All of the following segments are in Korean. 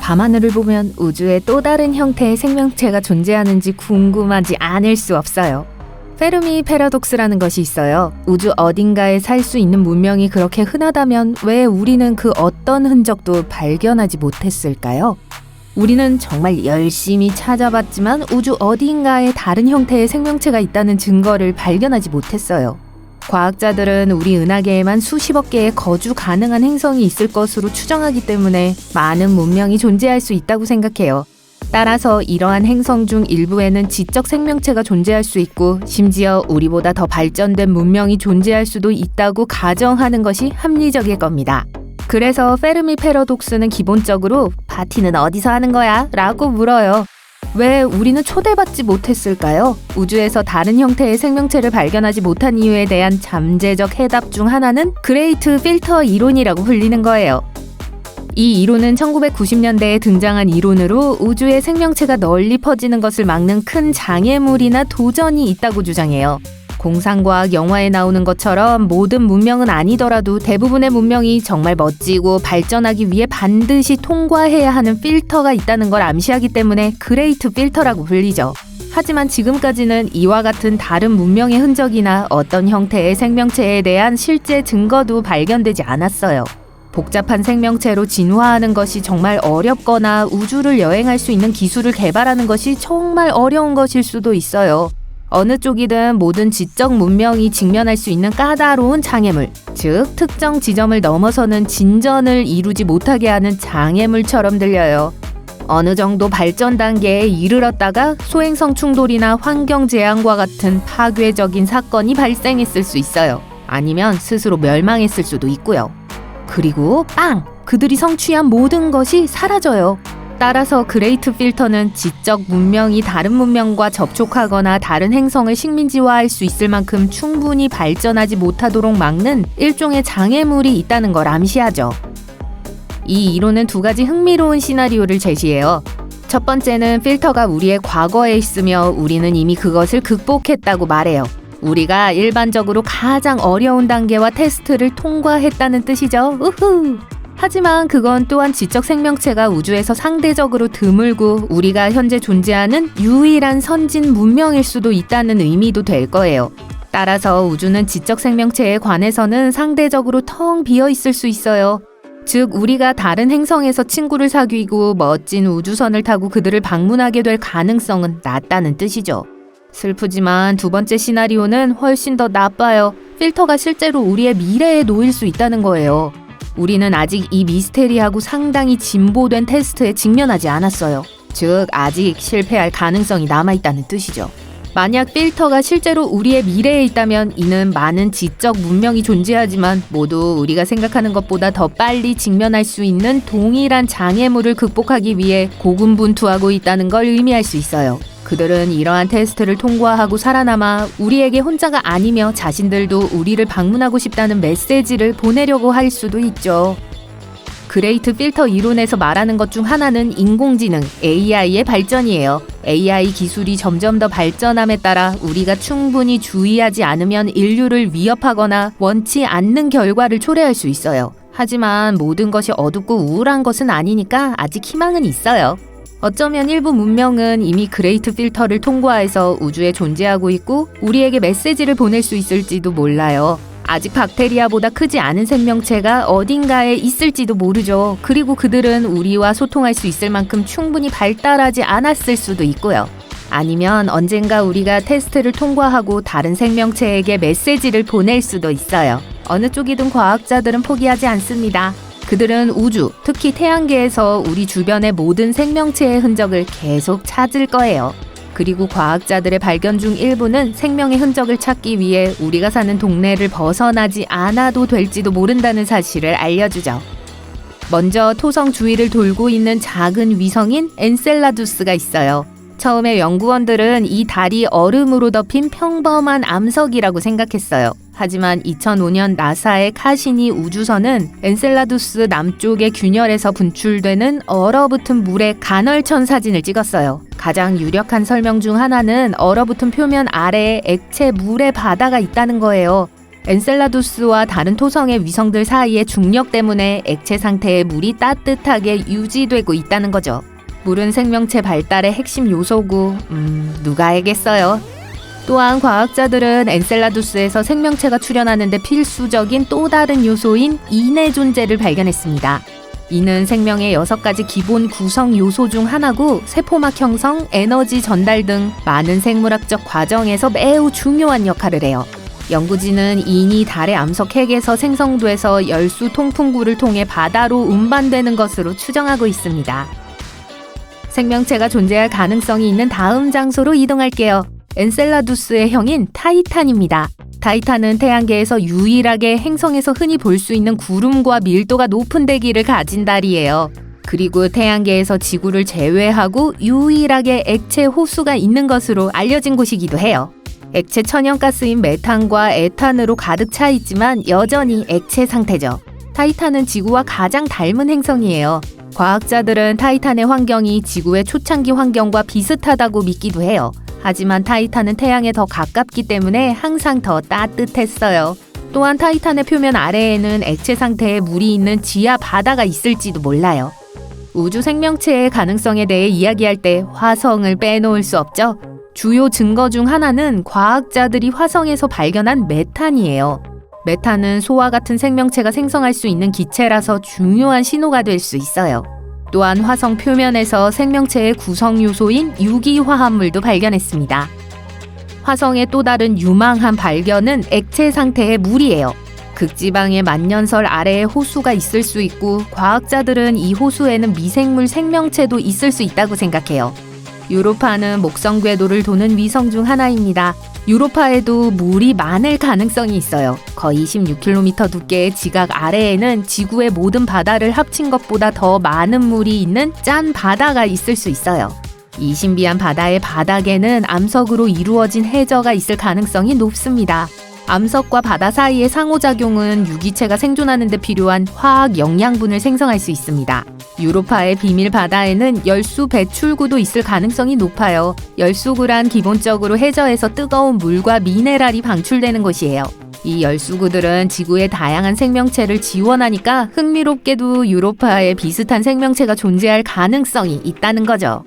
밤하늘을 보면 우주에 또 다른 형태의 생명체가 존재하는지 궁금하지 않을 수 없어요. 페르미 패러독스라는 것이 있어요. 우주 어딘가에 살 수 있는 문명이 그렇게 흔하다면 왜 우리는 그 어떤 흔적도 발견하지 못했을까요? 우리는 정말 열심히 찾아봤지만 우주 어딘가에 다른 형태의 생명체가 있다는 증거를 발견하지 못했어요. 과학자들은 우리 은하계에만 수십억 개의 거주 가능한 행성이 있을 것으로 추정하기 때문에 많은 문명이 존재할 수 있다고 생각해요. 따라서 이러한 행성 중 일부에는 지적 생명체가 존재할 수 있고 심지어 우리보다 더 발전된 문명이 존재할 수도 있다고 가정하는 것이 합리적일 겁니다. 그래서 페르미 패러독스는 기본적으로 파티는 어디서 하는 거야? 라고 물어요. 왜 우리는 초대받지 못했을까요? 우주에서 다른 형태의 생명체를 발견하지 못한 이유에 대한 잠재적 해답 중 하나는 그레이트 필터 이론이라고 불리는 거예요. 이 이론은 1990년대에 등장한 이론으로 우주의 생명체가 널리 퍼지는 것을 막는 큰 장애물이나 도전이 있다고 주장해요. 공상과학 영화에 나오는 것처럼 모든 문명은 아니더라도 대부분의 문명이 정말 멋지고 발전하기 위해 반드시 통과해야 하는 필터가 있다는 걸 암시하기 때문에 그레이트 필터라고 불리죠. 하지만 지금까지는 이와 같은 다른 문명의 흔적이나 어떤 형태의 생명체에 대한 실제 증거도 발견되지 않았어요. 복잡한 생명체로 진화하는 것이 정말 어렵거나 우주를 여행할 수 있는 기술을 개발하는 것이 정말 어려운 것일 수도 있어요. 어느 쪽이든 모든 지적 문명이 직면할 수 있는 까다로운 장애물, 즉 특정 지점을 넘어서는 진전을 이루지 못하게 하는 장애물처럼 들려요. 어느 정도 발전 단계에 이르렀다가 소행성 충돌이나 환경 재앙과 같은 파괴적인 사건이 발생했을 수 있어요. 아니면 스스로 멸망했을 수도 있고요. 그리고 빵! 그들이 성취한 모든 것이 사라져요. 따라서 그레이트 필터는 지적 문명이 다른 문명과 접촉하거나 다른 행성을 식민지화할 수 있을 만큼 충분히 발전하지 못하도록 막는 일종의 장애물이 있다는 걸 암시하죠. 이 이론은 두 가지 흥미로운 시나리오를 제시해요. 첫 번째는 필터가 우리의 과거에 있으며 우리는 이미 그것을 극복했다고 말해요. 우리가 일반적으로 가장 어려운 단계와 테스트를 통과했다는 뜻이죠. 우후! 하지만 그건 또한 지적 생명체가 우주에서 상대적으로 드물고 우리가 현재 존재하는 유일한 선진 문명일 수도 있다는 의미도 될 거예요. 따라서 우주는 지적 생명체에 관해서는 상대적으로 텅 비어 있을 수 있어요. 즉 우리가 다른 행성에서 친구를 사귀고 멋진 우주선을 타고 그들을 방문하게 될 가능성은 낮다는 뜻이죠. 슬프지만 두 번째 시나리오는 훨씬 더 나빠요. 필터가 실제로 우리의 미래에 놓일 수 있다는 거예요. 우리는 아직 이 미스테리하고 상당히 진보된 테스트에 직면하지 않았어요. 즉 아직 실패할 가능성이 남아있다는 뜻이죠. 만약 필터가 실제로 우리의 미래에 있다면 이는 많은 지적 문명이 존재하지만 모두 우리가 생각하는 것보다 더 빨리 직면할 수 있는 동일한 장애물을 극복하기 위해 고군분투하고 있다는 걸 의미할 수 있어요. 그들은 이러한 테스트를 통과하고 살아남아 우리에게 혼자가 아니며 자신들도 우리를 방문하고 싶다는 메시지를 보내려고 할 수도 있죠. 그레이트 필터 이론에서 말하는 것 중 하나는 인공지능, AI의 발전이에요. AI 기술이 점점 더 발전함에 따라 우리가 충분히 주의하지 않으면 인류를 위협하거나 원치 않는 결과를 초래할 수 있어요. 하지만 모든 것이 어둡고 우울한 것은 아니니까 아직 희망은 있어요. 어쩌면 일부 문명은 이미 그레이트 필터를 통과해서 우주에 존재하고 있고 우리에게 메시지를 보낼 수 있을지도 몰라요. 아직 박테리아보다 크지 않은 생명체가 어딘가에 있을지도 모르죠. 그리고 그들은 우리와 소통할 수 있을 만큼 충분히 발달하지 않았을 수도 있고요. 아니면 언젠가 우리가 테스트를 통과하고 다른 생명체에게 메시지를 보낼 수도 있어요. 어느 쪽이든 과학자들은 포기하지 않습니다. 그들은 우주, 특히 태양계에서 우리 주변의 모든 생명체의 흔적을 계속 찾을 거예요. 그리고 과학자들의 발견 중 일부는 생명의 흔적을 찾기 위해 우리가 사는 동네를 벗어나지 않아도 될지도 모른다는 사실을 알려주죠. 먼저 토성 주위를 돌고 있는 작은 위성인 엔셀라두스가 있어요. 처음에 연구원들은 이 달이 얼음으로 덮인 평범한 암석이라고 생각했어요. 하지만 2005년 나사의 카시니 우주선은 엔셀라두스 남쪽의 균열에서 분출되는 얼어붙은 물의 간헐천 사진을 찍었어요. 가장 유력한 설명 중 하나는 얼어붙은 표면 아래에 액체 물의 바다가 있다는 거예요. 엔셀라두스와 다른 토성의 위성들 사이의 중력 때문에 액체 상태의 물이 따뜻하게 유지되고 있다는 거죠. 물은 생명체 발달의 핵심 요소고, 누가 알겠어요. 또한 과학자들은 엔셀라두스에서 생명체가 출현하는데 필수적인 또 다른 요소인 인의 존재를 발견했습니다. 인은 생명의 6가지 기본 구성 요소 중 하나고 세포막 형성, 에너지 전달 등 많은 생물학적 과정에서 매우 중요한 역할을 해요. 연구진은 인이 달의 암석 핵에서 생성돼서 열수 통풍구를 통해 바다로 운반되는 것으로 추정하고 있습니다. 생명체가 존재할 가능성이 있는 다음 장소로 이동할게요. 엔셀라두스의 형인 타이탄입니다. 타이탄은 태양계에서 유일하게 행성에서 흔히 볼 수 있는 구름과 밀도가 높은 대기를 가진 달이에요. 그리고 태양계에서 지구를 제외하고 유일하게 액체 호수가 있는 것으로 알려진 곳이기도 해요. 액체 천연가스인 메탄과 에탄으로 가득 차 있지만 여전히 액체 상태죠. 타이탄은 지구와 가장 닮은 행성이에요. 과학자들은 타이탄의 환경이 지구의 초창기 환경과 비슷하다고 믿기도 해요. 하지만 타이탄은 태양에 더 가깝기 때문에 항상 더 따뜻했어요. 또한 타이탄의 표면 아래에는 액체 상태의 물이 있는 지하 바다가 있을지도 몰라요. 우주 생명체의 가능성에 대해 이야기할 때 화성을 빼놓을 수 없죠. 주요 증거 중 하나는 과학자들이 화성에서 발견한 메탄이에요. 메탄은 소와 같은 생명체가 생성할 수 있는 기체라서 중요한 신호가 될 수 있어요. 또한 화성 표면에서 생명체의 구성 요소인 유기화합물도 발견했습니다. 화성의 또 다른 유망한 발견은 액체 상태의 물이에요. 극지방의 만년설 아래에 호수가 있을 수 있고 과학자들은 이 호수에는 미생물 생명체도 있을 수 있다고 생각해요. 유로파는 목성 궤도를 도는 위성 중 하나입니다. 유로파에도 물이 많을 가능성이 있어요. 거의 26km 두께의 지각 아래에는 지구의 모든 바다를 합친 것보다 더 많은 물이 있는 짠 바다가 있을 수 있어요. 이 신비한 바다의 바닥에는 암석으로 이루어진 해저가 있을 가능성이 높습니다. 암석과 바다 사이의 상호작용은 유기체가 생존하는 데 필요한 화학 영양분을 생성할 수 있습니다. 유로파의 비밀 바다에는 열수 배출구도 있을 가능성이 높아요. 열수구란 기본적으로 해저에서 뜨거운 물과 미네랄이 방출되는 곳이에요. 이 열수구들은 지구의 다양한 생명체를 지원하니까 흥미롭게도 유로파에 비슷한 생명체가 존재할 가능성이 있다는 거죠.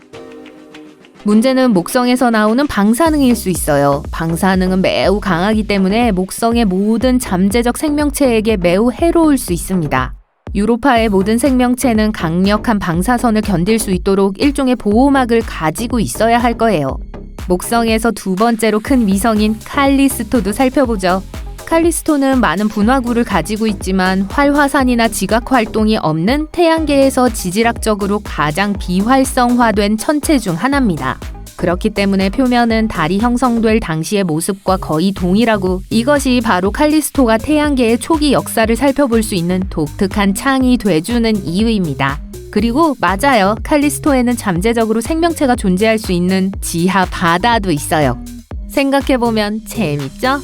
문제는 목성에서 나오는 방사능일 수 있어요. 방사능은 매우 강하기 때문에 목성의 모든 잠재적 생명체에게 매우 해로울 수 있습니다. 유로파의 모든 생명체는 강력한 방사선을 견딜 수 있도록 일종의 보호막을 가지고 있어야 할 거예요. 목성에서 두 번째로 큰 위성인 칼리스토도 살펴보죠. 칼리스토는 많은 분화구를 가지고 있지만 활화산이나 지각 활동이 없는 태양계에서 지질학적으로 가장 비활성화된 천체 중 하나입니다. 그렇기 때문에 표면은 달이 형성될 당시의 모습과 거의 동일하고 이것이 바로 칼리스토가 태양계의 초기 역사를 살펴볼 수 있는 독특한 창이 돼주는 이유입니다. 그리고 맞아요. 칼리스토에는 잠재적으로 생명체가 존재할 수 있는 지하 바다도 있어요. 생각해보면 재밌죠?